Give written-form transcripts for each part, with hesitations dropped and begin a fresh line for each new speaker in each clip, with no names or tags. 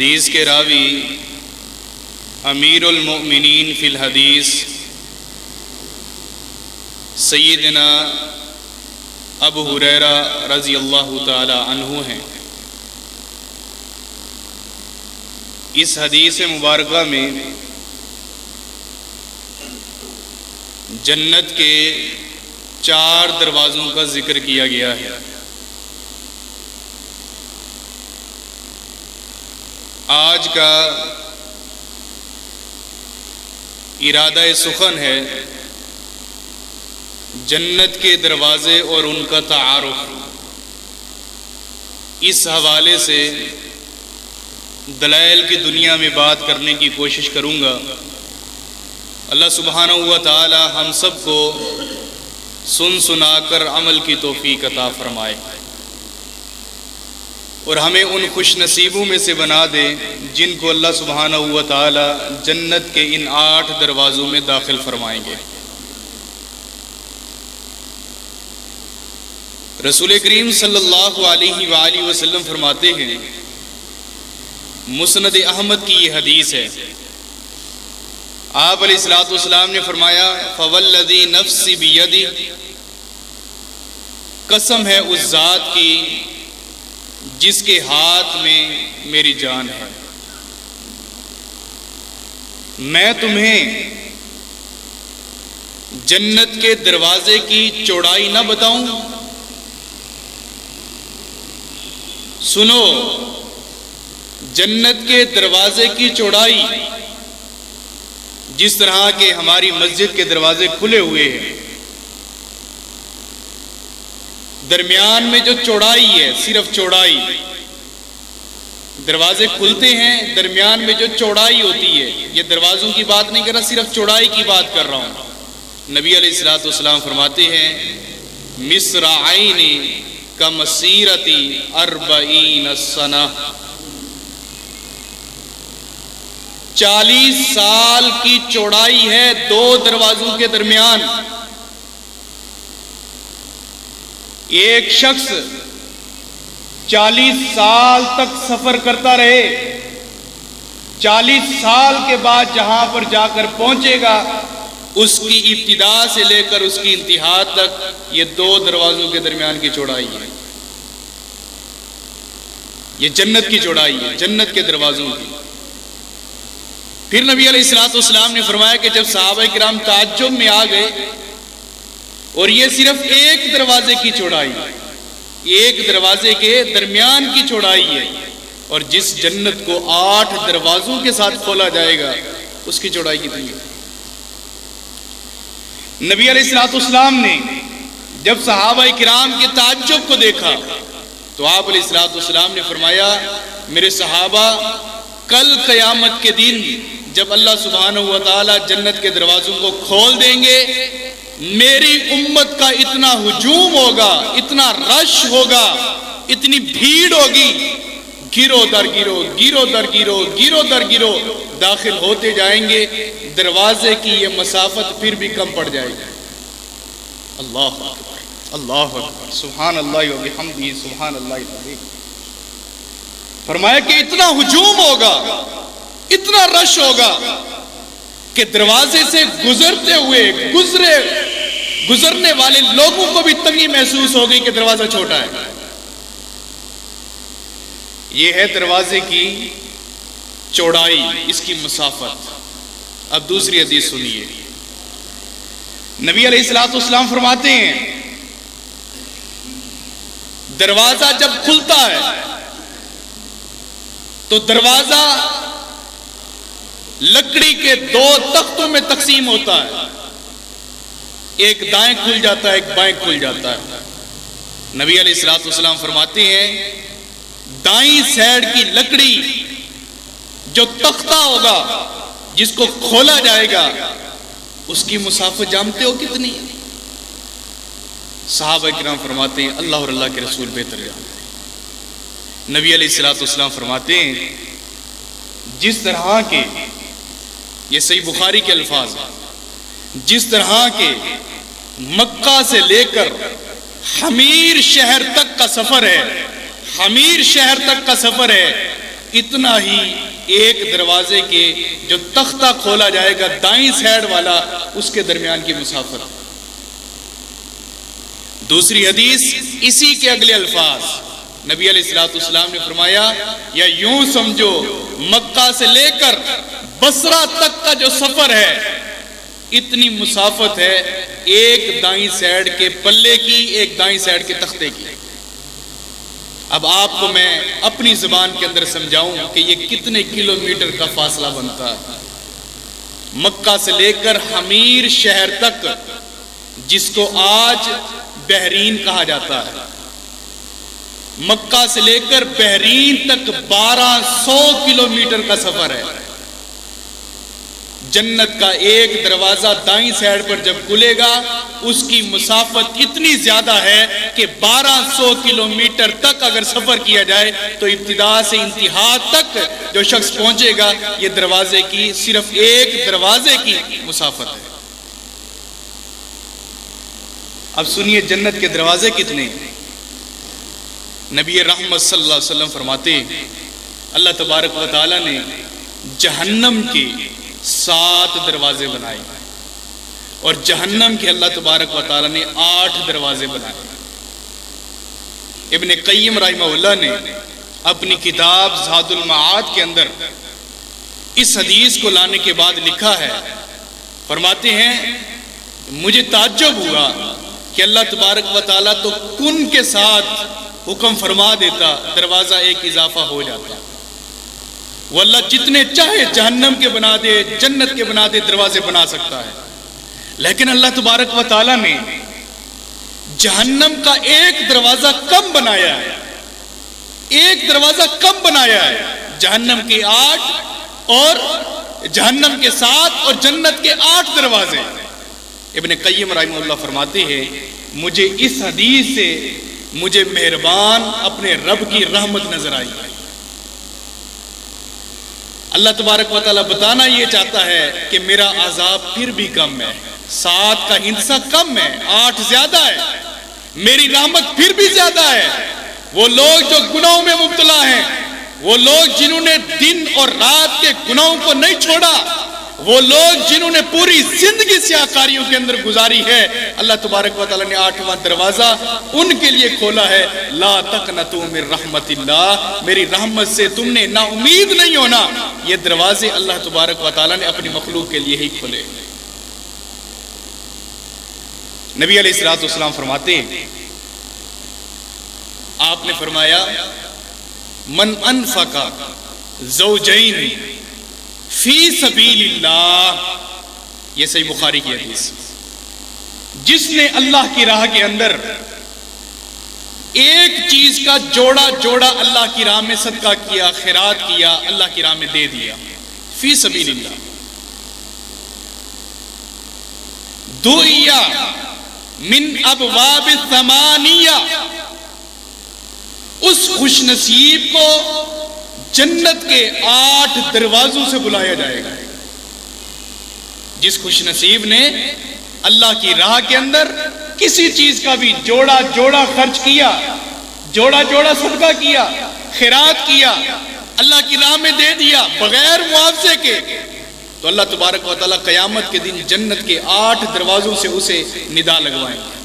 حدیث کے راوی امیر المؤمنین فی الحدیث سیدنا ابو ہریرہ رضی اللہ تعالی عنہ ہیں۔ اس حدیث مبارکہ میں جنت کے 4 دروازوں کا ذکر کیا گیا ہے۔ آج کا ارادہ سخن ہے جنت کے دروازے اور ان کا تعارف۔ اس حوالے سے دلائل کی دنیا میں بات کرنے کی کوشش کروں گا۔ اللہ سبحانہ و تعالی ہم سب کو سن سنا کر عمل کی توفیق عطا فرمائے اور ہمیں ان خوش نصیبوں میں سے بنا دے جن کو اللہ سبحانہ و تعالی جنت کے ان 8 دروازوں میں داخل فرمائیں گے۔ رسول کریم صلی اللہ علیہ وآلہ وسلم فرماتے ہیں، مسند احمد کی یہ حدیث ہے، آپ علیہ الصلوۃ والسلام نے فرمایا فوالذی نفسی بیدی، قسم ہے اس ذات کی جس کے ہاتھ میں میری جان ہے، میں تمہیں جنت کے دروازے کی چوڑائی نہ بتاؤں؟ سنو، جنت کے دروازے کی چوڑائی جس طرح کے ہماری مسجد کے دروازے کھلے ہوئے ہیں، درمیان میں جو چوڑائی ہے، صرف چوڑائی، دروازے کھلتے ہیں درمیان میں جو چوڑائی ہوتی ہے، یہ دروازوں کی بات نہیں کر رہا، صرف چوڑائی کی بات کر رہا ہوں۔ نبی علیہ الصلوۃ والسلام فرماتے ہیں مصراعین کمسیرۃ 40 سنہ، 40 سال کی چوڑائی ہے 2 دروازوں کے درمیان۔ ایک شخص 40 سال تک سفر کرتا رہے، 40 سال کے بعد جہاں پر جا کر پہنچے گا، اس کی ابتدا سے لے کر اس کی انتہا تک یہ 2 دروازوں کے درمیان کی چوڑائی ہے۔ یہ جنت کی چوڑائی ہے، جنت کے دروازوں کی۔ پھر نبی علیہ الصلوۃ والسلام نے فرمایا کہ جب صحابہ کرام تعجب میں آ گئے، اور یہ صرف ایک دروازے کی چوڑائی، ایک دروازے کے درمیان کی چوڑائی ہے، اور جس جنت کو 8 دروازوں کے ساتھ کھولا جائے گا اس کی چوڑائی کتنی ہے؟ نبی علیہ الصلوۃ والسلام نے جب صحابہ کرام کے تعجب کو دیکھا تو آپ علیہ الصلوۃ والسلام نے فرمایا میرے صحابہ، کل قیامت کے دن جب اللہ سبحانہ و تعالی جنت کے دروازوں کو کھول دیں گے، میری امت کا اتنا ہجوم ہوگا، اتنا رش ہوگا، اتنی بھیڑ ہوگی، گرو در گرو، گرو در گرو، گرو در گرو داخل ہوتے جائیں گے، دروازے کی یہ مسافت پھر بھی کم پڑ جائے گی۔ اللہ اکبر، اللہ اکبر، سبحان اللہ و بحمدہ، سبحان اللہ العظیم۔ فرمایا کہ اتنا ہجوم ہوگا، اتنا رش ہوگا کہ دروازے سے گزرتے ہوئے گزرنے والے لوگوں کو بھی تنگی محسوس ہوگی کہ دروازہ چھوٹا ہے۔ یہ ہے دروازے کی چوڑائی، اس کی مسافت۔ اب دوسری حدیث سنیے، نبی علیہ الصلوۃ والسلام فرماتے ہیں دروازہ جب کھلتا ہے تو دروازہ لکڑی کے 2 تختوں میں تقسیم ہوتا ہے، ایک دائیں کھل جاتا ہے، ایک بائیں کھل جاتا ہے۔ نبی علیہ الصلوۃ والسلام فرماتے ہیں دائیں سائیڈ کی لکڑی جو تختہ ہوگا جس کو کھولا جائے گا، اس کی مسافت جانتے ہو کتنی؟ صحابہ کرام فرماتے ہیں اللہ اور اللہ کے رسول بہتر جانتے ہیں۔ نبی علیہ الصلوۃ والسلام فرماتے ہیں جس طرح کے، یہ صحیح بخاری کے الفاظ ہیں، جس طرح کے مکہ سے لے کر حمیر شہر تک کا سفر ہے، حمیر شہر تک کا سفر ہے، اتنا ہی ایک دروازے کے جو تختہ کھولا جائے گا دائیں سائڈ والا، اس کے درمیان کی مسافت۔ دوسری حدیث اسی کے اگلے الفاظ، نبی علیہ السلام نے فرمایا یا یوں سمجھو مکہ سے لے کر بصرہ تک کا جو سفر ہے اتنی مسافت ہے ایک دائیں سائڈ کے پلے کی، ایک دائیں سائڈ کے تختے کی۔ اب آپ کو میں اپنی زبان کے اندر سمجھاؤں کہ یہ کتنے کلومیٹر کا فاصلہ بنتا ہے۔ مکہ سے لے کر حمیر شہر تک، جس کو آج بحرین کہا جاتا ہے، مکہ سے لے کر بحرین تک 1200 کلومیٹر کا سفر ہے۔ جنت کا ایک دروازہ دائیں سائڈ پر جب کھلے گا اس کی مسافت اتنی زیادہ ہے کہ 1200 کلومیٹر تک اگر سفر کیا جائے تو ابتدا سے انتہا تک جو شخص پہنچے گا یہ دروازے کی، صرف ایک دروازے کی مسافت ہے۔ اب سنیے جنت کے دروازے کتنے ہیں۔ نبی رحمت صلی اللہ علیہ وسلم فرماتے ہیں اللہ تبارک و تعالی نے جہنم کے 7 دروازے بنائے اور جہنم کے اللہ تبارک و تعالی نے 8 دروازے بنائے۔ ابن قیم رحمہ اللہ نے اپنی کتاب زاد المعاد کے اندر اس حدیث کو لانے کے بعد لکھا ہے، فرماتے ہیں مجھے تعجب ہوا کہ اللہ تبارک و تعالیٰ تو کن کے ساتھ حکم فرما دیتا دروازہ ایک اضافہ ہو جاتا، وہ اللہ جتنے چاہے جہنم کے بنا دے جنت کے بنا دے دروازے بنا سکتا ہے، لیکن اللہ تبارک و تعالیٰ نے جہنم کا ایک دروازہ کم بنایا ہے، ایک دروازہ کم بنایا ہے، جہنم کے 8 اور جہنم کے 7 اور جنت کے 8 دروازے۔ ابن قیم رحمہ اللہ فرماتے ہیں مجھے اس حدیث سے مجھے مہربان اپنے رب کی رحمت نظر آئی۔ اللہ تبارک و تعالیٰ بتانا یہ چاہتا ہے کہ میرا عذاب پھر بھی کم ہے، 7 کا ہندسہ کم ہے، 8 زیادہ ہے، میری رحمت پھر بھی زیادہ ہے۔ وہ لوگ جو گناہوں میں مبتلا ہیں، وہ لوگ جنہوں نے دن اور رات کے گناہوں کو نہیں چھوڑا، وہ لوگ جنہوں نے پوری زندگی سیاکاریوں کے اندر گزاری ہے، اللہ تبارک و تعالیٰ نے 8واں دروازہ ان کے لیے کھولا ہے، لا تقنطوا من رحمت اللہ، میری رحمت سے تم نے نا امید نہیں ہونا۔ یہ دروازے اللہ تبارک و تعالیٰ نے اپنی مخلوق کے لیے ہی کھولے۔ نبی علیہ السلام فرماتے ہیں آپ نے فرمایا من انفق زوجین فی سبیل اللہ، یہ صحیح بخاری کی حدیث، جس نے اللہ کی راہ کے اندر ایک چیز کا جوڑا جوڑا اللہ کی راہ میں صدقہ کیا، خیرات کیا، اللہ کی راہ میں دے دیا، فی سبیل اللہ، دعیا من ابواب الثمانیہ، اس خوش نصیب کو جنت کے 8 دروازوں سے بلایا جائے گا۔ جس خوش نصیب نے اللہ کی راہ کے اندر کسی چیز کا بھی جوڑا جوڑا خرچ کیا، جوڑا جوڑا صدقہ کیا، خیرات کیا، اللہ کی راہ میں دے دیا بغیر معاوضے کے، تو اللہ تبارک و تعالیٰ قیامت کے دن جنت کے 8 دروازوں سے اسے ندا لگوائیں گے۔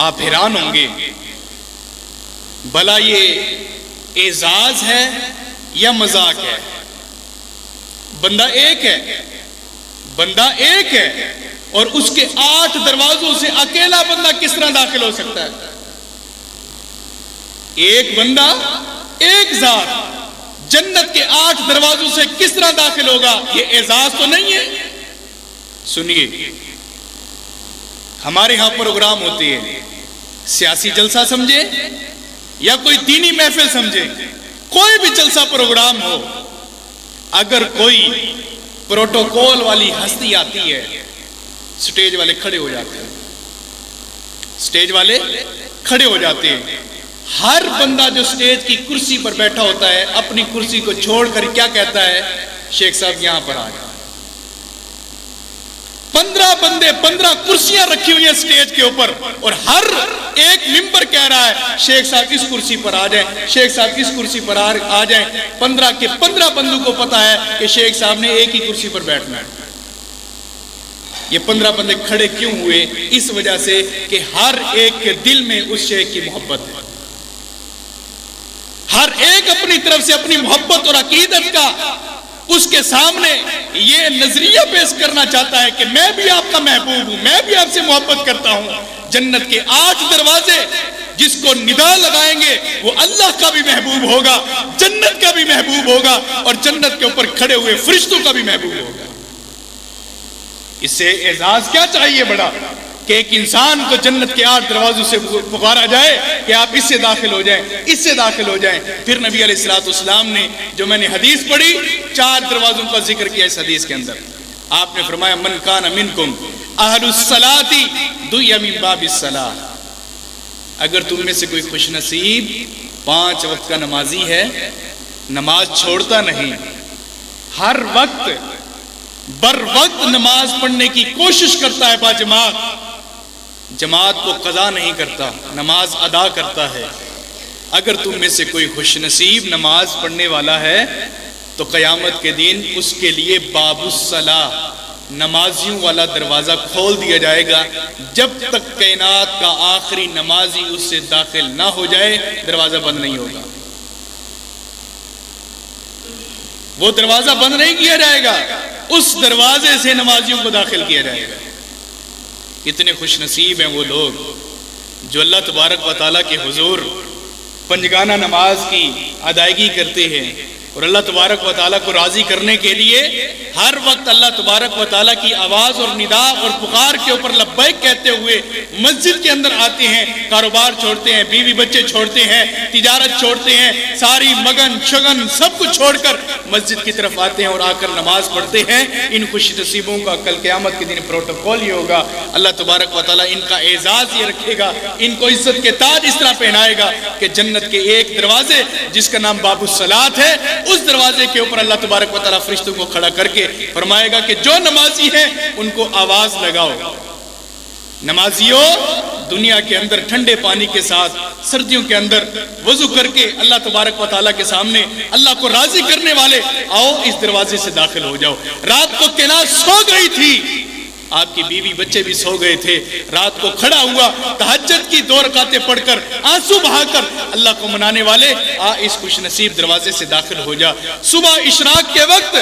آپ حیران ہوں گے بھلا یہ اعزاز ہے یا مذاق ہے؟ بندہ ایک ہے، بندہ ایک ہے اور اس کے 8 دروازوں سے اکیلا بندہ کس طرح داخل ہو سکتا ہے؟ ایک بندہ ایک ذات جنت کے 8 دروازوں سے کس طرح داخل ہوگا؟ یہ اعزاز تو نہیں ہے۔ سنیے، ہمارے ہاں پروگرام ہوتے ہیں، سیاسی جلسہ سمجھے یا کوئی دینی محفل سمجھے، کوئی بھی جلسہ پروگرام ہو، اگر کوئی پروٹوکول والی ہستی آتی ہے، سٹیج والے کھڑے ہو جاتے ہیں، سٹیج والے کھڑے ہو جاتے ہیں۔ ہر بندہ جو سٹیج کی کرسی پر بیٹھا ہوتا ہے اپنی کرسی کو چھوڑ کر کیا کہتا ہے؟ شیخ صاحب یہاں پر آ جائیں۔ 15 بندے 15 کرسیاں رکھی ہوئی ہیں سٹیج کے اوپر، اور ہر ایک ممبر کہہ رہا ہے شیخ صاحب اس کرسی پر آ جائیں، شیخ صاحب اس کرسی پر آ جائیں۔ 15 کے 15 بندوں کو پتا ہے کہ شیخ صاحب نے ایک ہی کرسی پر بیٹھنا ہے۔ یہ 15 بندے کھڑے کیوں ہوئے؟ اس وجہ سے کہ ہر ایک کے دل میں اس شیخ کی محبت ہے، ہر ایک اپنی طرف سے اپنی محبت اور عقیدت کا اس کے سامنے یہ نظریہ پیش کرنا چاہتا ہے کہ میں بھی آپ کا محبوب ہوں، میں بھی آپ سے محبت کرتا ہوں۔ جنت کے 8 دروازے جس کو ندا لگائیں گے وہ اللہ کا بھی محبوب ہوگا، جنت کا بھی محبوب ہوگا، اور جنت کے اوپر کھڑے ہوئے فرشتوں کا بھی محبوب ہوگا۔ اس سے اعزاز کیا چاہیے بڑا کہ ایک انسان کو جنت کے 8 دروازوں سے پکارا جائے کہ آپ اس سے داخل ہو جائیں، اس سے داخل ہو جائیں۔ پھر نبی علیہ الصلوۃ والسلام نے جو میں نے حدیث پڑھی 4 دروازوں کا ذکر کیا اس حدیث کے اندر۔ آپ نے فرمایا من کان منکم اہل الصلاۃ دعی من باب الصلاۃ، اگر تم میں سے کوئی خوش نصیب 5 وقت کا نمازی ہے، نماز چھوڑتا نہیں، ہر وقت بر وقت نماز پڑھنے کی کوشش کرتا ہے باجماعت، جماعت کو قضا نہیں کرتا، نماز ادا کرتا ہے، اگر تم میں سے کوئی خوش نصیب نماز پڑھنے والا ہے تو قیامت کے دن اس کے لیے باب الصلاۃ، نمازیوں والا دروازہ کھول دیا جائے گا، جب تک کائنات کا آخری نمازی اس سے داخل نہ ہو جائے دروازہ بند نہیں ہوگا، وہ دروازہ بند نہیں کیا جائے گا، اس دروازے سے نمازیوں کو داخل کیا جائے گا۔ اتنے خوش نصیب ہیں وہ لوگ جو اللہ تبارک و تعالیٰ کے حضور پنجگانہ نماز کی ادائیگی کرتے ہیں، اور اللہ تبارک و تعالیٰ کو راضی کرنے کے لیے ہر وقت اللہ تبارک و تعالیٰ کی آواز اور ندا اور پکار کے اوپر لبیک کہتے ہوئے مسجد کے اندر آتے ہیں، کاروبار چھوڑتے ہیں، بیوی بچے چھوڑتے ہیں، تجارت چھوڑتے ہیں، ساری مگن شگن سب کچھ چھوڑ کر مسجد کی طرف آتے ہیں اور آ کر نماز پڑھتے ہیں۔ ان خوش نصیبوں کا کل قیامت کے دن پروٹوکول یہ ہوگا، اللہ تبارک و تعالیٰ ان کا اعزاز یہ رکھے گا، ان کو عزت کے تاج اس طرح پہنائے گا کہ جنت کے ایک دروازے جس کا نام باب الصلاۃ ہے، اس دروازے کے اوپر اللہ تبارک و تعالیٰ فرشتوں کو کھڑا کر کے فرمائے گا کہ جو نمازی ہیں ان کو آواز لگاؤ، نمازیوں دنیا کے اندر ٹھنڈے پانی کے ساتھ سردیوں کے اندر وضو کر کے اللہ تبارک و تعالیٰ کے سامنے اللہ کو راضی کرنے والے آؤ اس دروازے سے داخل ہو جاؤ۔ رات کو کائنات سو گئی تھی، آپ کی بیوی بچے بھی سو گئے تھے، رات کو کھڑا ہوا تہجد کی 2 رکعتیں پڑھ کر آنسو بہا کر اللہ کو منانے والے آ اس خوش نصیب دروازے سے داخل ہو جا۔ صبح اشراق کے وقت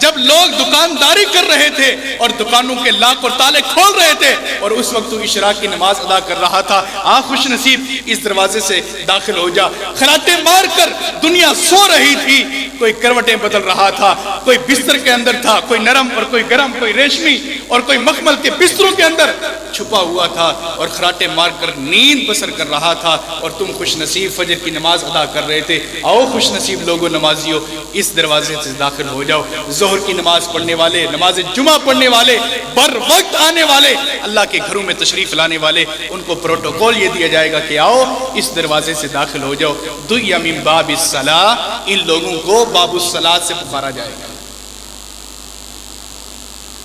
جب لوگ دکانداری کر رہے تھے اور دکانوں کے لاک اور تالے کھول رہے تھے اور اس وقت تو اشراق کی نماز ادا کر رہا تھا، آ خوش نصیب اس دروازے سے داخل ہو جا۔ خراٹے مار کر دنیا سو رہی تھی، کوئی کروٹیں بدل رہا تھا، کوئی بستر کے اندر تھا، کوئی نرم اور کوئی گرم، کوئی ریشمی اور کوئی مخمل کے بستروں کے اندر چھپا ہوا تھا اور خراٹے مار کر نیند بسر کر رہا تھا، اور تم خوش نصیب فجر کی نماز ادا کر رہے تھے۔ آؤ خوش نصیب لوگوں نمازیوں اس دروازے سے داخل ہو جاؤ۔ ظہر کی نماز پڑھنے والے، نماز جمعہ پڑھنے والے، بر وقت آنے والے، اللہ کے گھروں میں تشریف لانے والے، ان کو پروٹوکول یہ دیا جائے گا کہ آؤ اس دروازے سے داخل ہو جاؤ۔ دعی من باب الصلاۃ، ان لوگوں کو باب الصلاۃ سے پکارا جائے گا۔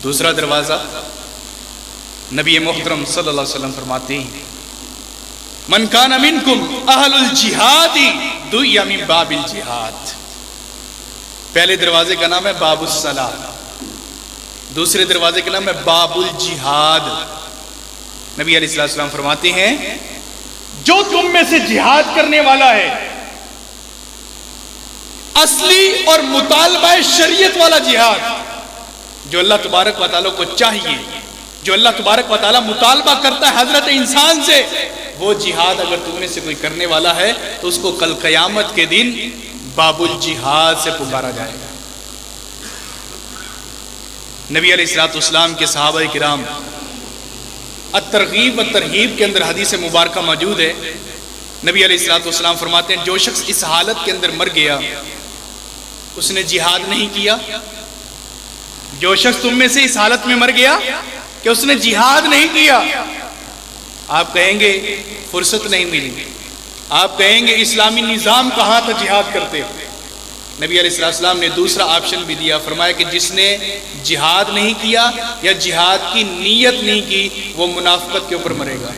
دوسرا دروازہ نبی محترم صلی اللہ علیہ وسلم فرماتے ہیں من کان منکم اہل الجہاد دعی من باب الجہاد۔ پہلے دروازے کا نام ہے باب الصلاۃ، دوسرے دروازے کا نام ہے باب الجہاد۔ نبی علیہ السلام فرماتے ہیں جو تم میں سے جہاد کرنے والا ہے، اصلی اور مطالبہ شریعت والا جہاد جو اللہ تبارک و تعالیٰ کو چاہیے، جو اللہ تبارک و تعالیٰ مطالبہ کرتا ہے حضرت انسان سے، وہ جہاد اگر تم میں سے کوئی کرنے والا ہے تو اس کو کل قیامت کے دن باب الجہاد سے پکارا جائے گا۔ نبی علیہ السلام کے صحابہ کرام الترغیب والترہیب کے اندر حدیث مبارکہ موجود ہے، نبی علیہ السلام فرماتے ہیں جو شخص اس حالت کے اندر مر گیا اس نے جہاد نہیں کیا، جو شخص تم میں سے اس حالت میں مر گیا کہ اس نے جہاد نہیں کیا، آپ کہیں گے فرصت نہیں ملی، آپ کہیں گے اسلامی نظام کہاں تھا جہاد کرتے، نبی علیہ السلام نے دوسرا آپشن بھی دیا، فرمایا کہ جس نے جہاد نہیں کیا یا جہاد کی نیت نہیں کی وہ منافقت کے اوپر مرے گا۔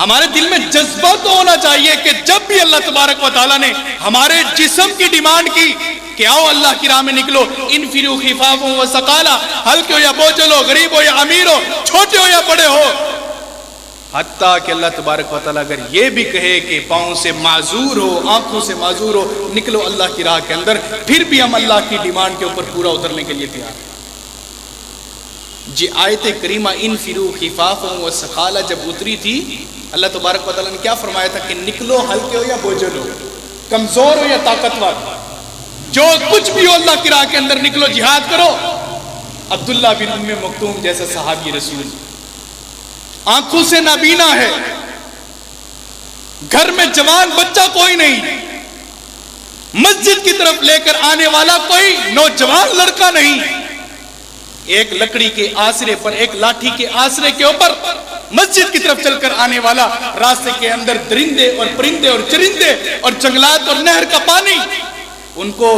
ہمارے دل میں جذبہ تو ہونا چاہیے کہ جب بھی اللہ تبارک و تعالیٰ نے ہمارے جسم کی ڈیمانڈ کی کہ آؤ اللہ کی راہ میں نکلو، انفروا خفافا وثقالا، ہلکے ہو یا بوجھل ہو، غریب ہو یا امیر ہو، چھوٹے ہو یا بڑے ہو، حتیٰ کہ اللہ تبارک و تعالیٰ اگر یہ بھی کہے کہ پاؤں سے معذور ہو، آنکھوں سے معذور ہو، نکلو اللہ کی راہ کے اندر، پھر بھی ہم اللہ کی ڈیمانڈ کے اوپر پورا اترنے کے لیے تیار ہیں۔ جی آیت کریمہ انفروا خفافا وثقالا جب اتری تھی، اللہ تبارک و تعالیٰ نے کیا فرمایا تھا کہ نکلو ہلکے ہو یا بوجھل ہو، کمزور ہو یا طاقتور، جو کچھ بھی ہو اللہ کی راہ کے اندر نکلو، جہاد کرو۔ عبداللہ بن ام مکتوم جیسا صحابی رسول آنکھوں سے نابینا ہے، گھر میں جوان بچہ کوئی نہیں، مسجد کی طرف لے کر آنے والا کوئی نوجوان لڑکا نہیں، ایک لکڑی کے آسرے پر، ایک لاٹھی کے آسرے کے اوپر مسجد کی طرف چل کر آنے والا، راستے کے اندر درندے اور پرندے اور چرندے اور جنگلات اور نہر کا پانی، ان کو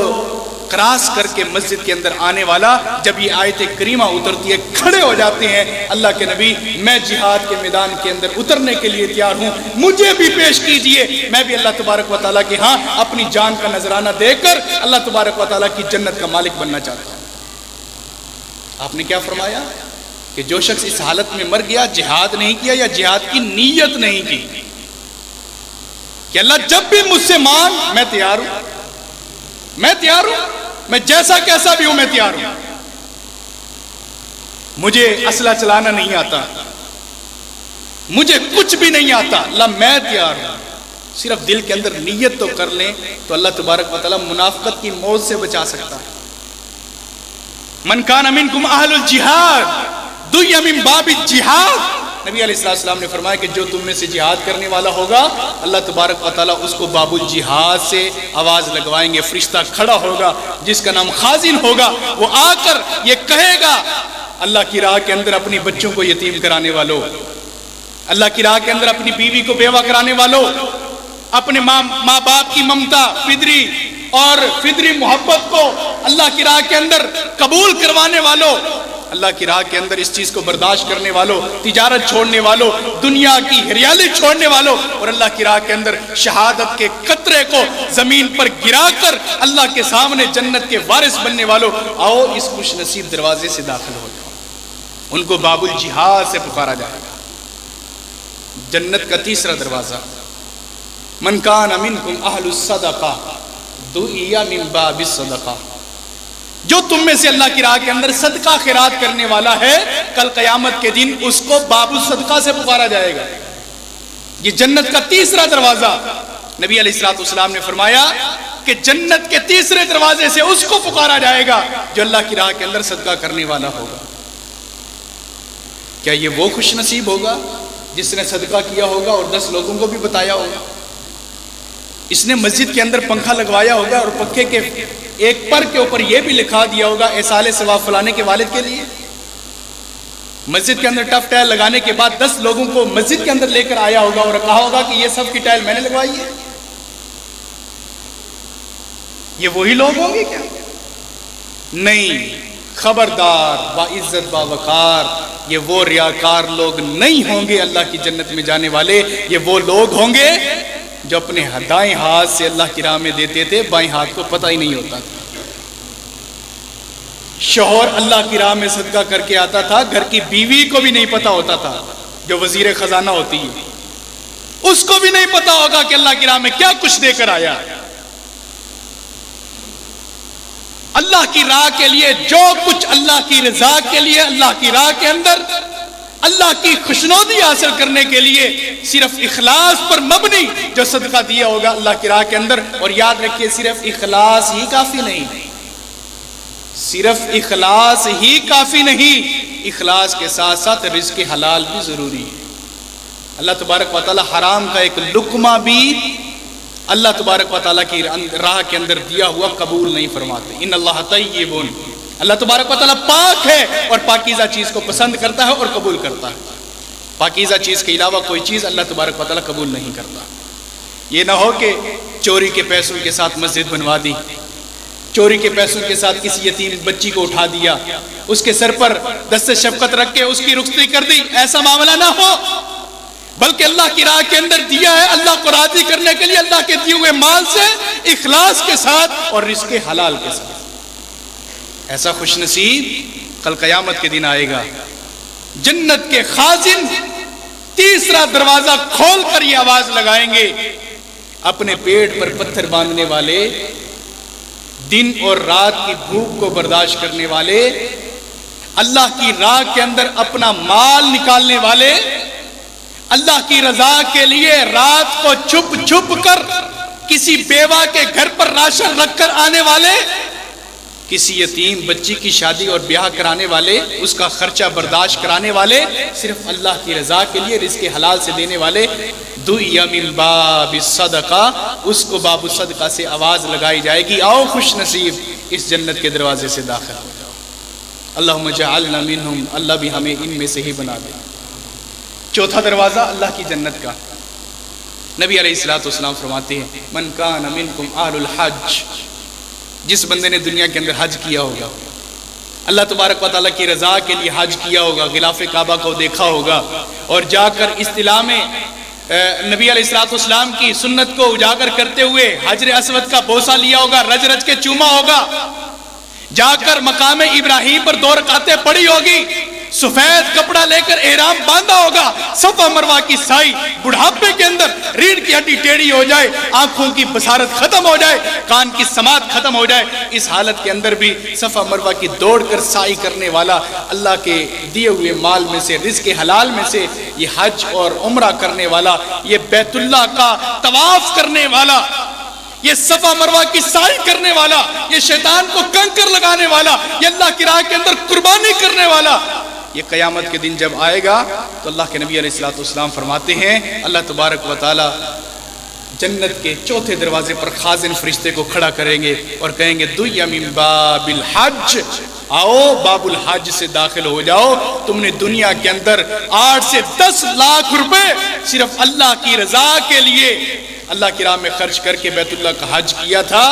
کراس کر کے مسجد کے اندر آنے والا، جب یہ آیت کریمہ اترتی ہے کھڑے ہو جاتے ہیں، اللہ کے نبی میں جہاد کے میدان کے اندر اترنے کے لیے تیار ہوں، مجھے بھی پیش کیجئے، میں بھی اللہ تبارک و تعالیٰ کے ہاں اپنی جان کا نذرانہ دے کر اللہ تبارک و تعالیٰ کی جنت کا مالک بننا چاہتا ہوں۔ آپ نے کیا فرمایا کہ جو شخص اس حالت میں مر گیا، جہاد نہیں کیا یا جہاد کی نیت نہیں کی، کہ اللہ جب بھی مجھ سے مانگ میں تیار ہوں، میں تیار ہوں، میں جیسا کیسا بھی ہوں میں تیار ہوں، مجھے اسلحہ چلانا نہیں آتا، مجھے کچھ بھی نہیں آتا، اللہ میں تیار ہوں، صرف دل کے اندر نیت تو کر لیں تو اللہ تبارک و تعالیٰ منافقت کی موت سے بچا سکتا ہے۔ من کان منکم اہل الجہاد دعی من باب الجہاد، نبی علیہ السلام نے فرمایا کہ جو تم میں سے جہاد کرنے والا ہوگا اللہ تبارک و تعالیٰ اس کو باب الجہاد سے آواز لگوائیں گے، فرشتہ کھڑا ہوگا جس کا نام خازن ہوگا، وہ آ کر یہ کہے گا اللہ کی راہ کے اندر اپنی بچوں کو یتیم کرانے والوں، اللہ کی راہ کے اندر اپنی بیوی کو بیوہ کرانے والوں، اپنے ماں باپ کی ممتا، فدری اور فدری محبت کو اللہ کی راہ کے اندر قبول کروانے والوں، اللہ کی راہ کے اندر اس چیز کو برداشت کرنے والوں، تجارت چھوڑنے والوں، دنیا کی ہریالی چھوڑنے والوں، اور اللہ کی راہ کے اندر شہادت کے قطرے کو زمین پر گرا کر اللہ کے سامنے جنت کے وارث بننے والوں، آؤ اس خوش نصیب دروازے سے داخل ہو جاؤ۔ ان کو باب الجہاد سے پکارا جائے گا، جنت کا تیسرا دروازہ۔ من کان منکم اہل الصدقہ دعی من باب الصدقہ، جو تم میں سے اللہ کی راہ کے اندر صدقہ خیرات کرنے والا ہے کل قیامت کے دن اس کو باب الصدقہ سے پکارا جائے گا۔ یہ جنت کا تیسرا دروازہ، نبی علیہ السلام نے فرمایا کہ جنت کے تیسرے دروازے سے اس کو پکارا جائے گا جو اللہ کی راہ کے اندر صدقہ کرنے والا ہوگا۔ کیا یہ وہ خوش نصیب ہوگا جس نے صدقہ کیا ہوگا اور 10 لوگوں کو بھی بتایا ہوگا؟ اس نے مسجد کے اندر پنکھا لگوایا ہوگا اور پنکھے کے ایک پر کے اوپر یہ بھی لکھا دیا ہوگا ایصال ثواب فلانے کے والد کے لیے۔ مسجد کے اندر ٹف ٹائل لگانے کے بعد 10 لوگوں کو مسجد کے اندر لے کر آیا ہوگا اور کہا ہوگا کہ یہ سب کی ٹائل میں نے لگوائی ہے۔ یہ وہی لوگ ہوں گے کیا؟ نہیں، خبردار، باعزت باوقار، یہ وہ ریاکار لوگ نہیں ہوں گے اللہ کی جنت میں جانے والے۔ یہ وہ لوگ ہوں گے جو اپنے دائیں ہاتھ سے اللہ کی راہ میں دیتے تھے، بائیں ہاتھ کو پتہ ہی نہیں ہوتا تھا۔ شوہر اللہ کی راہ میں صدقہ کر کے آتا تھا، گھر کی بیوی کو بھی نہیں پتہ ہوتا تھا، جو وزیر خزانہ ہوتی ہے اس کو بھی نہیں پتہ ہوگا کہ اللہ کی راہ میں کیا کچھ دے کر آیا۔ اللہ کی راہ کے لیے جو کچھ اللہ کی رضا کے لیے اللہ کی راہ کے اندر اللہ کی خوشنودی حاصل کرنے کے لیے صرف اخلاص پر مبنی جو صدقہ دیا ہوگا اللہ کی راہ کے اندر، اور یاد رکھیے صرف اخلاص ہی کافی نہیں، صرف اخلاص ہی کافی نہیں، اخلاص کے ساتھ ساتھ رزق حلال بھی ضروری ہے۔ اللہ تبارک و تعالی حرام کا ایک لقمہ بھی اللہ تبارک و تعالیٰ کی راہ کے اندر دیا ہوا قبول نہیں فرماتے۔ ان اللہ طیب، اللہ تبارک و تعالیٰ پاک ہے اور پاکیزہ چیز کو پسند کرتا ہے اور قبول کرتا ہے۔ پاکیزہ چیز کے علاوہ کوئی چیز اللہ تبارک و تعالیٰ قبول نہیں کرتا۔ یہ نہ ہو کہ چوری کے پیسوں کے ساتھ مسجد بنوا دی، چوری کے پیسوں کے ساتھ کسی یتیم بچی کو اٹھا دیا، اس کے سر پر دست شفقت رکھ کے اس کی رخصتی کر دی، ایسا معاملہ نہ ہو، بلکہ اللہ کی راہ کے اندر دیا ہے اللہ کو راضی کرنے کے لیے، اللہ کے دیے ہوئے مال سے اخلاص کے ساتھ اور رزق حلال کے ساتھ۔ ایسا خوش نصیب کل قیامت کے دن آئے گا، جنت کے خازن تیسرا دروازہ کھول کر یہ آواز لگائیں گے، اپنے پیٹ پر پتھر باندھنے والے، دن اور رات کی بھوک کو برداشت کرنے والے، اللہ کی راہ کے اندر اپنا مال نکالنے والے، اللہ کی رضا کے لیے رات کو چھپ چھپ کر کسی بیوہ کے گھر پر راشن رکھ کر آنے والے، کسی یتیم بچی کی شادی اور بیاہ کرانے والے، اس کا خرچہ برداشت کرانے والے، صرف اللہ کی رضا کے لیے رزق حلال سے دینے والے، دُعِیَ مِن باب الصدقہ، اس کو باب الصدقہ سے آواز لگائی جائے گی، آؤ خوش نصیب اس جنت کے دروازے سے داخل ہو جاؤ۔ اللہم جعلنا منہم، اللہ بھی ہمیں ان میں سے ہی بنا دے۔ چوتھا دروازہ اللہ کی جنت کا، نبی علیہ الصلوۃ والسلام فرماتے ہیں من کان منکم اہل الحج، جس بندے نے دنیا کے اندر حج کیا ہوگا، اللہ تبارک و تعالیٰ کی رضا کے لیے حج کیا ہوگا، غلاف کعبہ کو دیکھا ہوگا اور جا کر اصطلاح میں نبی علیہ الصلوۃ والسلام کی سنت کو اجاگر کرتے ہوئے حجر اسود کا بوسہ لیا ہوگا، رج رج کے چوما ہوگا، جا کر مقام ابراہیم پر 2 رکعتیں پڑھی ہوگی، سفید کپڑا لے کر احرام باندھا ہوگا، صفا مروہ کی سائی، بڑھاپے کے اندر ریڑھ کی ہڈی ٹیڑھی ہو جائے، آنکھوں کی بصارت ختم ہو جائے، کان کی سماعت ختم ہو جائے، اس حالت کے اندر بھی صفا مروہ کی دوڑ کر سائی کرنے والا، اللہ کے دیے ہوئے مال میں سے، رزق حلال میں سے یہ حج اور عمرہ کرنے والا، یہ بیت اللہ کا طواف کرنے والا، یہ صفا مروہ کی سائی کرنے والا، یہ شیطان کو کنکر لگانے والا، یہ اللہ کی راہ کے اندر قربانی کرنے والا، یہ قیامت کے دن جب آئے گا تو اللہ کے نبی علیہ الصلوۃ والسلام فرماتے ہیں اللہ تبارک و تعالی جنت کے چوتھے دروازے پر خازن فرشتے کو کھڑا کریں گے اور کہیں گے دُعِیَ مِن باب الحج، آؤ باب الحج سے داخل ہو جاؤ، تم نے دنیا کے اندر 8 سے 10 لاکھ روپے صرف اللہ کی رضا کے لیے اللہ کی راہ میں خرچ کر کے بیت اللہ کا حج کیا تھا،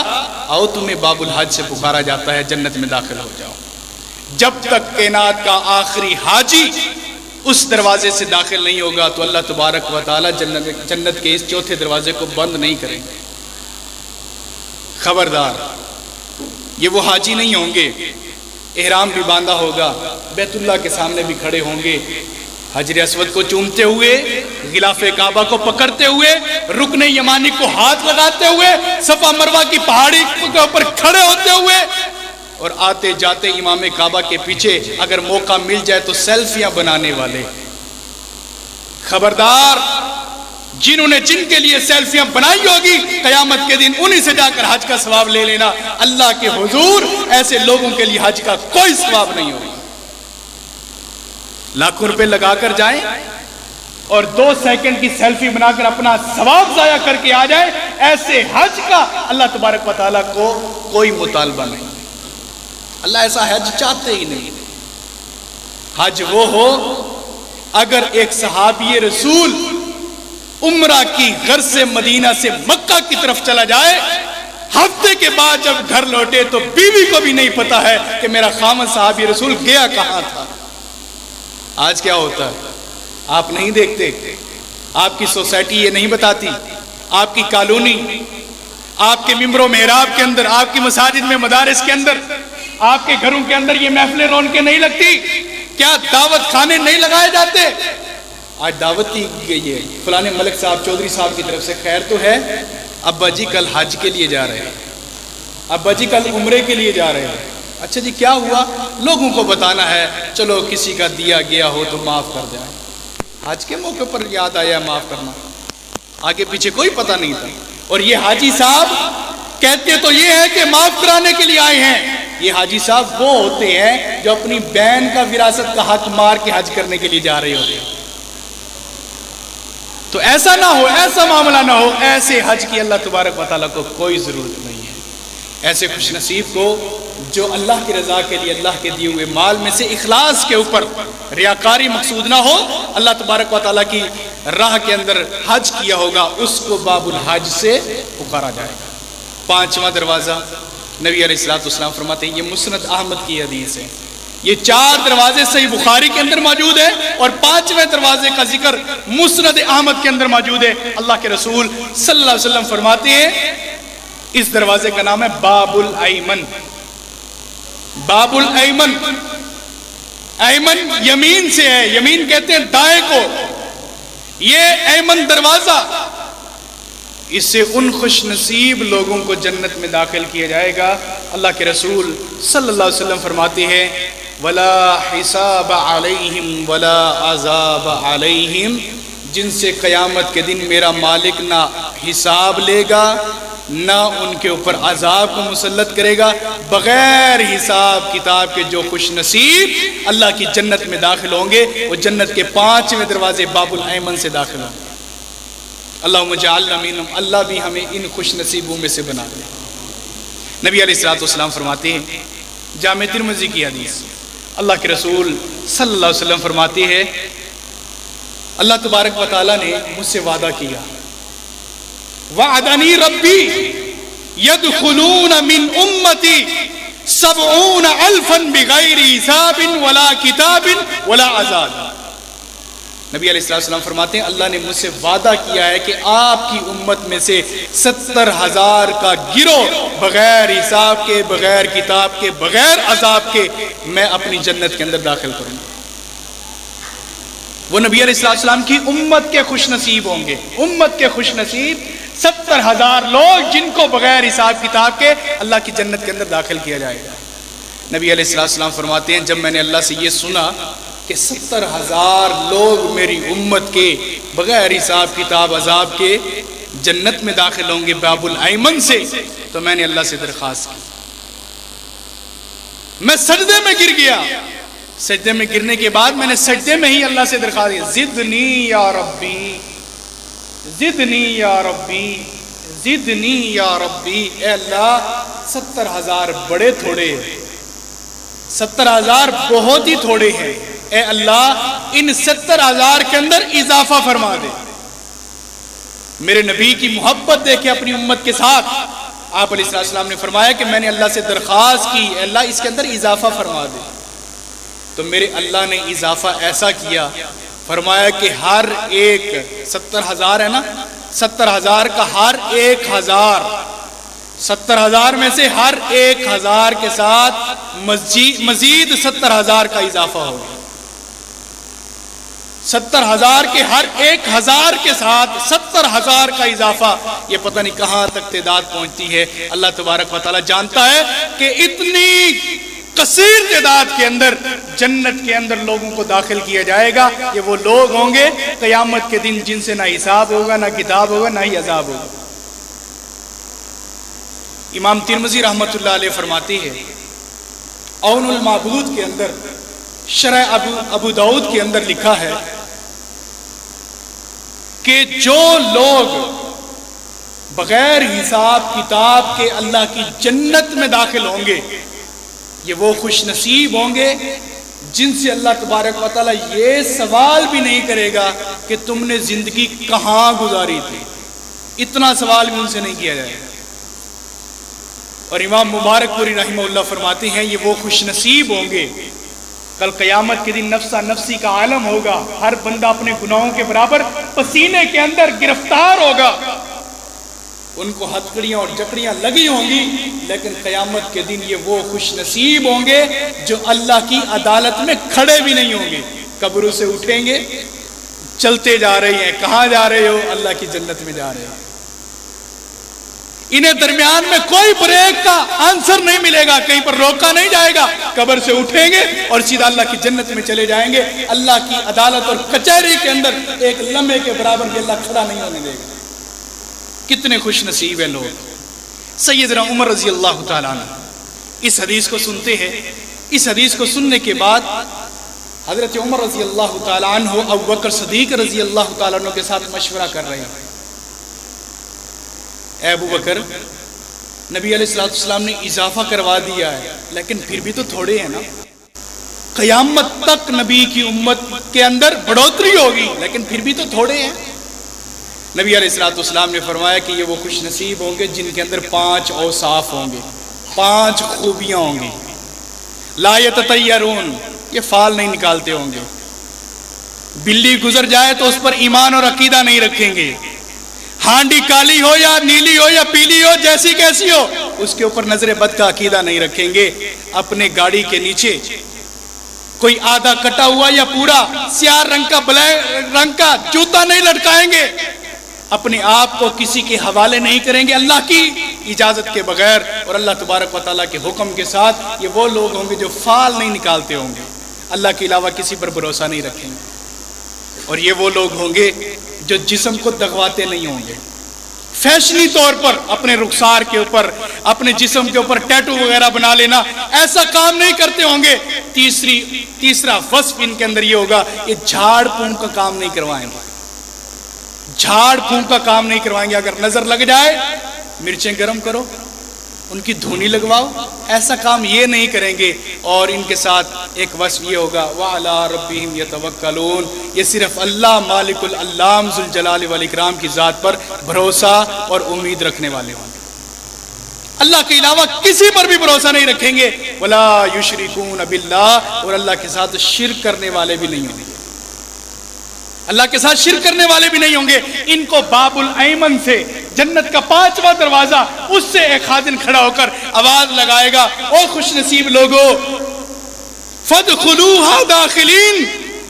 آؤ تمہیں باب الحج سے پکارا جاتا ہے، جنت میں داخل ہو جاؤ۔ جب تک کائنات کا آخری حاجی اس دروازے سے داخل نہیں ہوگا تو اللہ تبارک و تعالی جنت کے اس چوتھے دروازے کو بند نہیں کریں گے۔ خبردار، یہ وہ حاجی نہیں ہوں گے، احرام بھی باندھا ہوگا، بیت اللہ کے سامنے بھی کھڑے ہوں گے، حجر اسود کو چومتے ہوئے، غلاف کعبہ کو پکڑتے ہوئے، رکن یمانی کو ہاتھ لگاتے ہوئے، صفا مروہ کی پہاڑی کے اوپر کھڑے ہوتے ہوئے، اور آتے جاتے امام کعبہ کے پیچھے اگر موقع مل جائے تو سیلفیاں بنانے والے۔ خبردار، جنہوں نے جن کے لیے سیلفیاں بنائی ہوگی قیامت کے دن انہی سے جا کر حج کا ثواب لے لینا، اللہ کے حضور ایسے لوگوں کے لیے حج کا کوئی ثواب نہیں ہوگا۔ لاکھوں روپے لگا کر جائیں اور 2 سیکنڈ کی سیلفی بنا کر اپنا ثواب ضائع کر کے آ جائیں، ایسے حج کا اللہ تبارک و تعالیٰ کو کوئی مطالبہ نہیں۔ اللہ ایسا حج چاہتے ہی نہیں۔ حج وہ ہو اگر ایک صحابی رسول عمرہ کی غرض سے مدینہ سے مکہ کی طرف چلا جائے، ہفتے کے بعد جب گھر لوٹے تو بیوی کو بھی نہیں پتا ہے کہ میرا خامن صحابی رسول گیا کہاں تھا۔ آج کیا ہوتا ہے آپ نہیں دیکھتے، آپ کی سوسائٹی یہ نہیں بتاتی، آپ کی کالونی، آپ کے ممبر و محراب کے اندر، آپ کی مساجد میں، مدارس کے اندر، آپ کے گھروں کے اندر یہ محفلیں رونقیں نہیں لگتی؟ کیا دعوت خانے نہیں لگائے جاتے؟ آج دعوت دی گئی ہے فلاں ملک صاحب چودھری صاحب کی طرف سے، خیر تو ہے، ابا جی کل حج کے لیے جا رہے ہیں، ابا جی کل عمرے کے لیے جا رہے ہیں۔ اچھا جی کیا ہوا؟ لوگوں کو بتانا ہے، چلو کسی کا دیا گیا ہو تو معاف کر جائیں۔ حج کے موقع پر یاد آیا معاف کرنا، آگے پیچھے کوئی پتہ نہیں تھا۔ اور یہ حاجی صاحب کہتے تو یہ ہے کہ معاف کرانے کے لیے آئے ہیں، یہ حاجی صاحب وہ ہوتے ہیں جو اپنی بہن کا وراثت کا حق مار کے حج کرنے کے لیے جا رہے ہوتے ہیں۔ تو ایسا نہ ہو، ایسا معاملہ نہ ہو، ایسے حج کی اللہ تبارک و تعالیٰ کو کوئی ضرورت نہیں ہے۔ ایسے خوش نصیب کو جو اللہ کی رضا کے لیے اللہ کے دیے ہوئے مال میں سے اخلاص کے اوپر ریاکاری مقصود نہ ہو، اللہ تبارک و تعالیٰ کی راہ کے اندر حج کیا ہوگا، اس کو باب الحج سے پکارا جائے گا۔ پانچواں دروازہ نبی علیہ السلام فرماتے ہیں، یہ مسند احمد کی حدیث ہے، یہ 4 دروازے صحیح بخاری کے اندر موجود ہے اور 5ویں دروازے کا ذکر مسند احمد کے اندر موجود ہے۔ اللہ کے رسول صلی اللہ علیہ وسلم فرماتے ہیں اس دروازے کا نام ہے باب الایمن۔ باب الایمن، ایمن یمین سے ہے، یمین کہتے ہیں دائیں کو، یہ ایمن دروازہ، اس سے ان خوش نصیب لوگوں کو جنت میں داخل کیا جائے گا۔ اللہ کے رسول صلی اللہ علیہ وسلم فرماتے ہیں وَلَا حِسَابَ عَلَيْهِمْ وَلَا عَذَابَ عَلَيْهِمْ، جن سے قیامت کے دن میرا مالک نہ حساب لے گا نہ ان کے اوپر عذاب کو مسلط کرے گا، بغیر حساب کتاب کے جو خوش نصیب اللہ کی جنت میں داخل ہوں گے وہ جنت کے 5ویں دروازے باب الایمن سے داخل ہوں گے۔ اللہم اجعلنا منہم، اللہ بھی ہمیں ان خوش نصیبوں میں سے بنا دے۔ نبی علیہ السلام فرماتے ہیں، جامع ترمذی کی حدیث، اللہ کے رسول صلی اللہ علیہ وسلم فرماتے ہیں اللہ تبارک و تعالیٰ نے مجھ سے وعدہ کیا، وعدنی ربی یدخلون من امتی 70,000 بغیر حساب ولا کتاب ولا عذاب۔ نبی علیہ السلام فرماتے ہیں اللہ نے مجھ سے وعدہ کیا ہے کہ آپ کی امت میں سے 70,000 کا گروہ بغیر حساب کے، بغیر کتاب کے، بغیر عذاب کے میں اپنی جنت کے اندر داخل کروں گا۔ وہ نبی علیہ السلام کی امت کے خوش نصیب ہوں گے، امت کے خوش نصیب 70,000 لوگ جن کو بغیر حساب کتاب کے اللہ کی جنت کے اندر داخل کیا جائے گا۔ نبی علیہ السلام فرماتے ہیں جب میں نے اللہ سے یہ سنا کہ 70,000 لوگ میری امت کے بغیر حساب کتاب عذاب کے جنت میں داخل ہوں گے باب الایمن سے، تو میں نے اللہ سے درخواست کی، میں سجدے میں گر گیا۔ سجدے میں گرنے کے بعد میں نے سجدے میں ہی اللہ سے درخواست کی، زدنی یا ربی، زدنی یا ربی، زدنی یا ربی، اے اللہ 70,000 بڑے تھوڑے ہیں، 70,000 بہت ہی تھوڑے ہیں، اے اللہ ان 70,000 کے اندر اضافہ فرما دے۔ میرے نبی کی محبت دیکھے اپنی امت کے ساتھ، آپ علیہ السلام نے فرمایا کہ میں نے اللہ سے درخواست کی اے اللہ اس کے اندر اضافہ فرما دے، تو میرے اللہ نے اضافہ ایسا کیا، فرمایا کہ ہر ایک 70,000 ہے نا، 70,000 کا ہر 1,000، 70,000 میں سے ہر 1,000 کے ساتھ مزید 70,000 کا اضافہ ہوگا۔ 70,000 کے ہر 1,000 کے ساتھ 70,000 کا اضافہ، یہ پتہ نہیں کہاں تک تعداد پہنچتی ہے، اللہ تبارک و تعالیٰ جانتا ہے کہ اتنی کثیر تعداد کے اندر جنت کے اندر لوگوں کو داخل کیا جائے گا۔ یہ وہ لوگ ہوں گے قیامت کے دن جن سے نہ حساب ہوگا، نہ کتاب ہوگا، نہ ہی عذاب ہوگا۔ امام ترمذی رحمۃ اللہ علیہ فرماتے ہیں عون المعبود کے اندر، شرح ابو داؤد کے اندر لکھا ہے کہ جو لوگ بغیر حساب کتاب کے اللہ کی جنت میں داخل ہوں گے یہ وہ خوش نصیب ہوں گے جن سے اللہ تبارک و تعالیٰ یہ سوال بھی نہیں کرے گا کہ تم نے زندگی کہاں گزاری تھی، اتنا سوال بھی ان سے نہیں کیا جائے گا۔ اور امام مبارک پوری رحمہ اللہ فرماتے ہیں یہ وہ خوش نصیب ہوں گے کل قیامت کے دن نفسا نفسی کا عالم ہوگا، ہر بندہ اپنے گناہوں کے برابر پسینے کے اندر گرفتار ہوگا، ان کو ہتھکڑیاں اور جکڑیاں لگی ہوں گی، لیکن قیامت کے دن یہ وہ خوش نصیب ہوں گے جو اللہ کی عدالت میں کھڑے بھی نہیں ہوں گے، قبروں سے اٹھیں گے، چلتے جا رہے ہیں، کہاں جا رہے ہو؟ اللہ کی جنت میں جا رہے ہیں۔ انہیں درمیان میں کوئی بریک کا آنسر نہیں ملے گا، کہیں پر روکا نہیں جائے گا، قبر سے اٹھیں گے اور سیدھا اللہ کی جنت میں چلے جائیں گے۔ اللہ کی عدالت اور کچہری کے اندر ایک لمحے کے برابر بھی اللہ کھڑا نہیں ہونے دے گا۔ کتنے خوش نصیب ہیں لوگ۔ سیدنا عمر رضی اللہ تعالیٰ عنہ اس حدیث کو سنتے ہیں، اس حدیث کو سننے کے بعد حضرت عمر رضی اللہ تعالیٰ عنہ ابو بکر صدیق رضی اللہ تعالیٰ عنہ کے ساتھ مشورہ کر رہے ہیں، اے ابو بکر نبی علیہ الصلوۃ والسلام نے اضافہ کروا دیا ہے، لیکن پھر بھی تو تھوڑے ہیں نا۔ قیامت تک نبی کی امت کے اندر بڑھوتری ہوگی، لیکن پھر بھی تو تھوڑے ہیں۔ نبی علیہ الصلوۃ والسلام نے فرمایا کہ یہ وہ خوش نصیب ہوں گے جن کے اندر 5 اوصاف ہوں گے، 5 خوبیاں ہوں گی۔ لا یتطیرون، یہ فال نہیں نکالتے ہوں گے، بلی گزر جائے تو اس پر ایمان اور عقیدہ نہیں رکھیں گے، ہانڈی کالی ہو یا نیلی ہو یا پیلی ہو، جیسی کیسی ہو، اس کے اوپر نظر بد کا عقیدہ نہیں رکھیں گے۔ اپنے گاڑی کے نیچے کوئی آدھا کٹا ہوا یا پورا سیاہ رنگ کا بلیک رنگ کا جوتا نہیں لٹکائیں گے، اپنے آپ کو کسی کے حوالے نہیں کریں گے اللہ کی اجازت کے بغیر، اور اللہ تبارک و تعالیٰ کے حکم کے ساتھ۔ یہ وہ لوگ ہوں گے جو فال نہیں نکالتے ہوں گے، اللہ کے علاوہ کسی پر بھروسہ نہیں رکھیں گے، اور یہ وہ لوگ ہوں گے جو جسم کو دغواتے نہیں ہوں گے، فیشنی طور پر اپنے رخسار کے اوپر، اپنے جسم کے اوپر ٹیٹو وغیرہ بنا لینا، ایسا کام نہیں کرتے ہوں گے۔ تیسرا وصف ان کے اندر یہ ہوگا، یہ جھاڑ پھونک کا کام نہیں کروائیں گے، جھاڑ پھونک کا کام نہیں کروائیں گے۔ اگر نظر لگ جائے مرچیں گرم کرو، ان کی دھونی لگواؤ، ایسا کام یہ نہیں کریں گے۔ اور ان کے ساتھ ایک وصف یہ ہوگا، وَعَلَىٰ رَبِّهِمْ يَتَوَكَّلُونَ، یہ صرف اللہ مالک العلام ذوالجلال والاکرام کی ذات پر بھروسہ اور امید رکھنے والے ہوں گے، اللہ کے علاوہ کسی پر بھی بھروسہ نہیں رکھیں گے۔ وَلَا يُشْرِكُونَ بِاللَّهِ، اور اللہ کے ساتھ شرک کرنے والے بھی نہیں ہوں گے، اللہ کے ساتھ شرک کرنے والے بھی نہیں ہوں گے۔ ان کو باب الایمن سے، جنت کا 5واں دروازہ، اس سے ایک خادم کھڑا ہو کر آواز لگائے گا، او خوش نصیب لوگو، فَادْخُلُوهَا دَاخِلِينَ،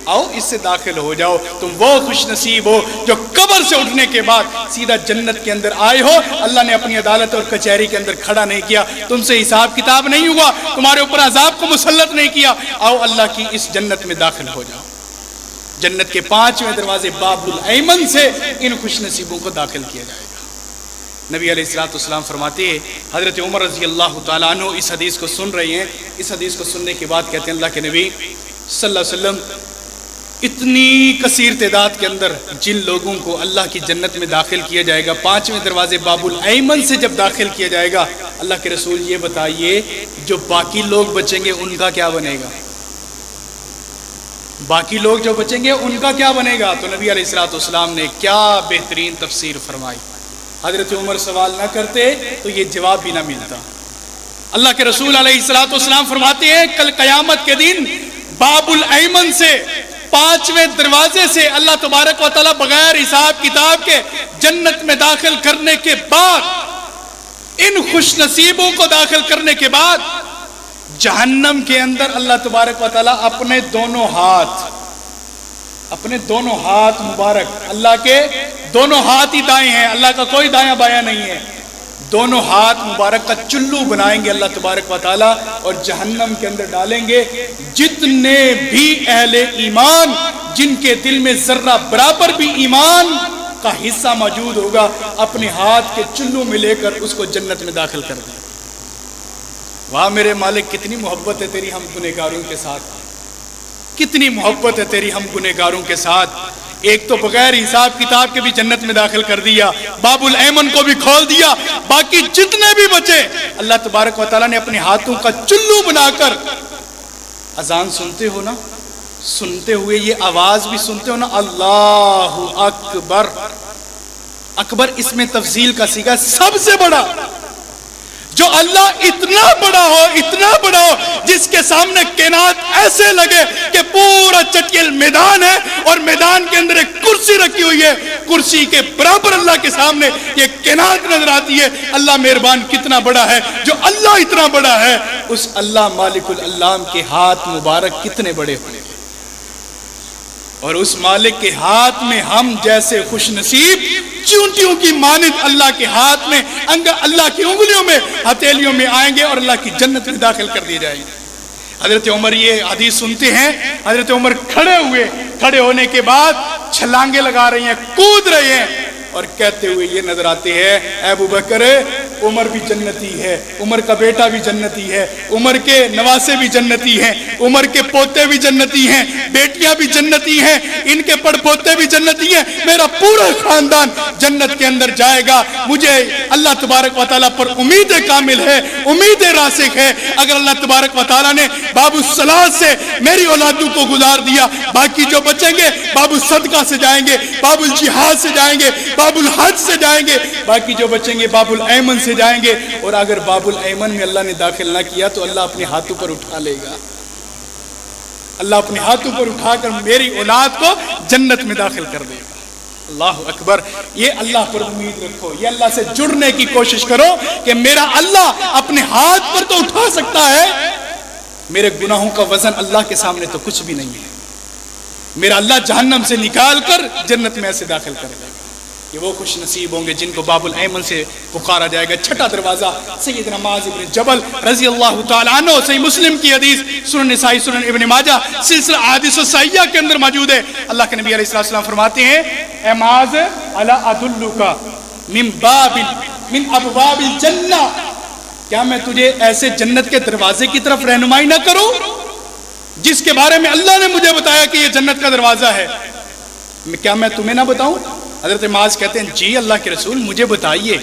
آؤ اس سے داخل ہو جاؤ، تم وہ خوش نصیب ہو جو قبر سے اٹھنے کے بعد سیدھا جنت کے اندر آئے ہو، اللہ نے اپنی عدالت اور کچہری کے اندر کھڑا نہیں کیا، تم سے حساب کتاب نہیں ہوا، تمہارے اوپر عذاب کو مسلط نہیں کیا، آؤ اللہ کی اس جنت میں داخل ہو جاؤ۔ جنت کے 5ویں دروازے باب الایمن سے ان خوش نصیبوں کو داخل کیا جائے گا۔ نبی علیہ الصلوۃ والسلام فرماتے ہیں، حضرت عمر رضی اللہ تعالیٰ عنہ اس حدیث کو سن رہے ہیں، اس حدیث کو سننے کے بعد کہتے ہیں، اللہ کے نبی صلی اللہ علیہ وسلم، اتنی کثیر تعداد کے اندر جن لوگوں کو اللہ کی جنت میں داخل کیا جائے گا، 5ویں دروازے باب الایمن سے جب داخل کیا جائے گا، اللہ کے رسول یہ بتائیے جو باقی لوگ بچیں گے ان کا کیا بنے گا؟ باقی لوگ جو بچیں گے ان کا کیا بنے گا؟ تو نبی علیہ الصلوۃ والسلام نے کیا بہترین تفسیر فرمائی۔ حضرت عمر سوال نہ کرتے تو یہ جواب بھی نہ ملتا۔ اللہ کے رسول علیہ الصلوۃ والسلام فرماتے ہیں، کل قیامت کے دن باب الایمن سے، 5ویں دروازے سے اللہ تبارک و تعالیٰ بغیر حساب کتاب کے جنت میں داخل کرنے کے بعد، ان خوش نصیبوں کو داخل کرنے کے بعد، جہنم کے اندر اللہ تبارک و تعالیٰ اپنے دونوں ہاتھ مبارک، اللہ کے دونوں ہاتھ ہی دائیں ہیں، اللہ کا کوئی دایاں بایاں نہیں ہے، دونوں ہاتھ مبارک کا چلو بنائیں گے اللہ تبارک و تعالیٰ، اور جہنم کے اندر ڈالیں گے جتنے بھی اہل ایمان جن کے دل میں ذرہ برابر بھی ایمان کا حصہ موجود ہوگا، اپنے ہاتھ کے چلو میں لے کر اس کو جنت میں داخل کر دیں۔ واہ میرے مالک، کتنی محبت ہے تیری ہم گنہگاروں کے ساتھ، کتنی محبت ہے تیری ہم گنہگاروں کے ساتھ۔ ایک تو بغیر حساب کتاب کے بھی جنت میں داخل کر دیا، باب الایمن کو بھی کھول دیا، باقی جتنے بھی بچے اللہ تبارک و تعالیٰ نے اپنے ہاتھوں کا چلو بنا کر، اذان سنتے ہو نا، سنتے ہوئے یہ آواز بھی سنتے ہو نا، اللہ اکبر، اکبر اس میں تفضیل کا صیغہ سب سے بڑا، جو اللہ اتنا بڑا ہو، اتنا بڑا ہو، جس کے سامنے کائنات ایسے لگے کہ پورا چٹیل میدان ہے اور میدان کے اندر ایک کرسی رکھی ہوئی ہے، کرسی کے برابر اللہ کے سامنے یہ کائنات نظر آتی ہے۔ اللہ مہربان کتنا بڑا ہے، جو اللہ اتنا بڑا ہے، اس اللہ مالک العلام کے ہاتھ مبارک کتنے بڑے ہوئے، اور اس مالک کے ہاتھ میں ہم جیسے خوش نصیب چونٹیوں کی مانند اللہ کے ہاتھ میں، اللہ کی انگلیوں میں، ہتھیلیوں میں آئیں گے اور اللہ کی جنت میں داخل کر دیے جائیں گے۔ حضرت عمر یہ حدیث سنتے ہیں، حضرت عمر کھڑے ہوئے، کھڑے ہونے کے بعد چھلانگے لگا رہے ہیں، کود رہے ہیں، اور کہتے ہوئے یہ نظر آتے ہیں، اے ابو بکر
عمر بھی جنتی ہے، عمر کا بیٹا بھی جنتی ہے، عمر کے نواسے بھی جنتی ہیں، عمر کے پوتے بھی جنتی ہیں، بیٹیاں بھی جنتی ہیں، ان کے پڑ پوتے بھی جنتی ہیں، میرا پورا خاندان جنت کے اندر جائے گا۔ مجھے اللہ تبارک و تعالیٰ پر امید کامل ہے، امید راسخ ہے۔ اگر اللہ تبارک و تعالیٰ نے باب الصلاۃ سے میری اولادوں کو گزار دیا، باقی جو بچیں گے باب الصدقہ سے جائیں گے، باب الجہاد سے جائیں گے، باب الحج سے جائیں گے، باقی جو بچیں گے باب الایمن سے جائیں گے۔ اور اگر باب الایمن میں اللہ نے داخل نہ کیا تو اللہ اپنے ہاتھوں پر اٹھا لے گا، اللہ اپنے ہاتھوں پر اٹھا کر میری اولاد کو جنت میں داخل کر دے گا۔ اللہ اکبر۔ یہ اللہ پر امید رکھو، یہ اللہ سے جڑنے کی کوشش کرو کہ میرا اللہ اپنے ہاتھ پر تو اٹھا سکتا ہے، میرے گناہوں کا وزن اللہ کے سامنے تو کچھ بھی نہیں ہے، میرا اللہ جہنم سے نکال کر جنت میں ایسے داخل کر دے گا۔ یہ وہ خوش نصیب ہوں گے جن کو باب الایمن سے پکارا جائے گا۔ چھٹا دروازہ سیدنا معاذ بن جبل رضی اللہ تعالیٰ عنہ، صحیح مسلم کی حدیث، سنن نسائی، سنن ابن ماجہ، سلسلہ احادیث الصحیحہ کے اندر موجود ہے۔ اللہ کے نبی علیہ السلام فرماتے ہیں، اے معاذ الا ادلک من ابواب الجنہ، کیا میں تجھے ایسے جنت کے دروازے کی طرف رہنمائی نہ کروں جس کے بارے میں اللہ نے مجھے بتایا کہ یہ جنت کا دروازہ ہے؟ کیا میں تمہیں نہ بتاؤں؟ حضرت معاذ کہتے ہیں جی اللہ کے رسول مجھے بتائیے،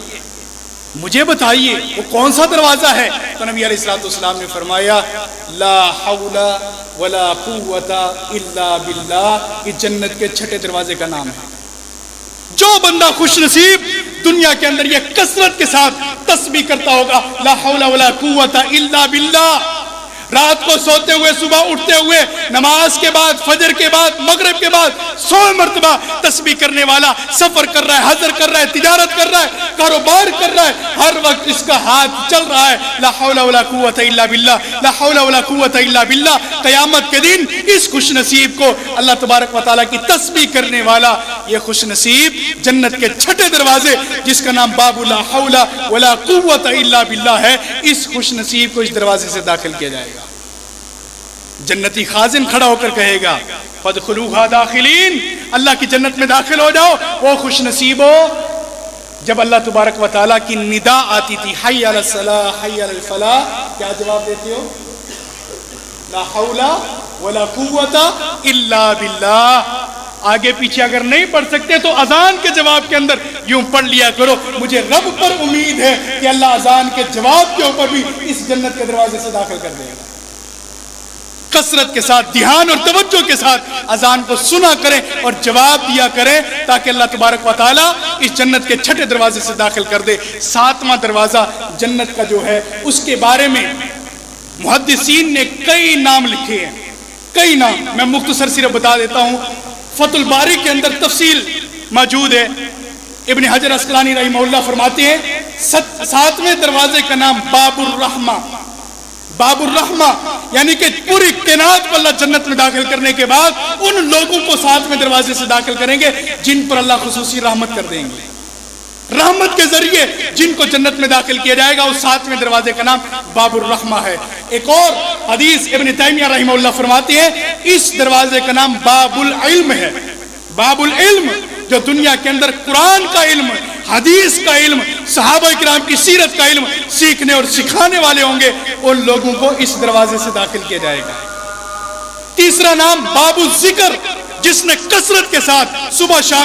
مجھے بتائیے وہ کون سا دروازہ ہے؟ تو نبی علیہ الصلوۃ والسلام نے فرمایا لا حول ولا قوت الا باللہ، یہ جنت کے چھٹے دروازے کا نام ہے۔ جو بندہ خوش نصیب دنیا کے اندر یہ کثرت کے ساتھ تسبیح کرتا ہوگا لا حول ولا قوت الا باللہ، رات کو سوتے ہوئے، صبح اٹھتے ہوئے، نماز کے بعد، فجر کے بعد، مغرب کے بعد 100 مرتبہ تسبیح کرنے والا، سفر کر رہا ہے، حضر کر رہا ہے، تجارت کر رہا ہے، کاروبار کر رہا ہے، ہر وقت اس کا ہاتھ چل رہا ہے لا حول ولا قوت الا باللہ، لا حول ولا قوت الا باللہ۔ قیامت کے دن اس خوش نصیب کو اللہ تبارک و تعالیٰ کی تسبیح کرنے والا یہ خوش نصیب جنت کے چھٹے دروازے جس کا نام باب لا حول ولا قوت الا باللہ ہے، اس خوش نصیب کو اس دروازے سے داخل کیا جائے گا۔ جنتی خازن کھڑا ہو کر کہے گا فادخلوها داخلین، اللہ کی جنت میں داخل ہو جاؤ۔ وہ خوش نصیب ہو جب اللہ تبارک و تعالیٰ کی ندا آتی تھی حی علی الصلاح حی علی الفلاح، کیا جواب دیتے ہو؟ لا حول ولا قوت الا باللہ۔ آگے پیچھے اگر نہیں پڑھ سکتے تو اذان کے جواب کے اندر یوں پڑھ لیا کرو مجھے رب پر امید ہے کہ اللہ اذان کے جواب کے اوپر بھی اس جنت کے دروازے سے داخل کر دے گا۔ کثرت کے ساتھ، دھیان اور توجہ کے ساتھ اذان کو سنا کریں اور جواب دیا کریں تاکہ اللہ تبارک و تعالیٰ اس جنت کے چھٹے دروازے سے داخل کر دے۔ 7واں دروازہ جنت کا جو ہے اس کے بارے میں محدثین نے کئی نام لکھے ہیں، کئی نام، میں مختصر صرف بتا دیتا ہوں۔ فتح الباری کے اندر تفصیل موجود ہے۔ ابن حجر عسقلانی رحمہ اللہ فرماتے ہیں 7ویں دروازے کا نام باب الرحمہ، باب الرحمہ، یعنی کہ پوری کائنات کو اللہ جنت میں داخل کرنے کے بعد ان لوگوں کو 7ویں دروازے سے داخل کریں گے جن پر اللہ خصوصی رحمت کر دیں گے۔ رحمت کے ذریعے جن کو جنت میں داخل کیا جائے گا اس 7ویں دروازے کا نام باب الرحمہ ہے۔ ایک اور حدیث ابن تیمیہ رحمہ اللہ فرماتے ہیں اس دروازے کا نام باب العلم ہے۔ باب العلم جو دنیا کے اندر قرآن کا علم، حدیث کا علم، صحابہ کرام کی سیرت کا علم سیکھنے اور سکھانے والے ہوں گے، ان لوگوں کو اس دروازے سے داخل کیا جائے گا۔ تیسرا نام باب الذکر، جس نے کثرت کے ساتھ صبح شام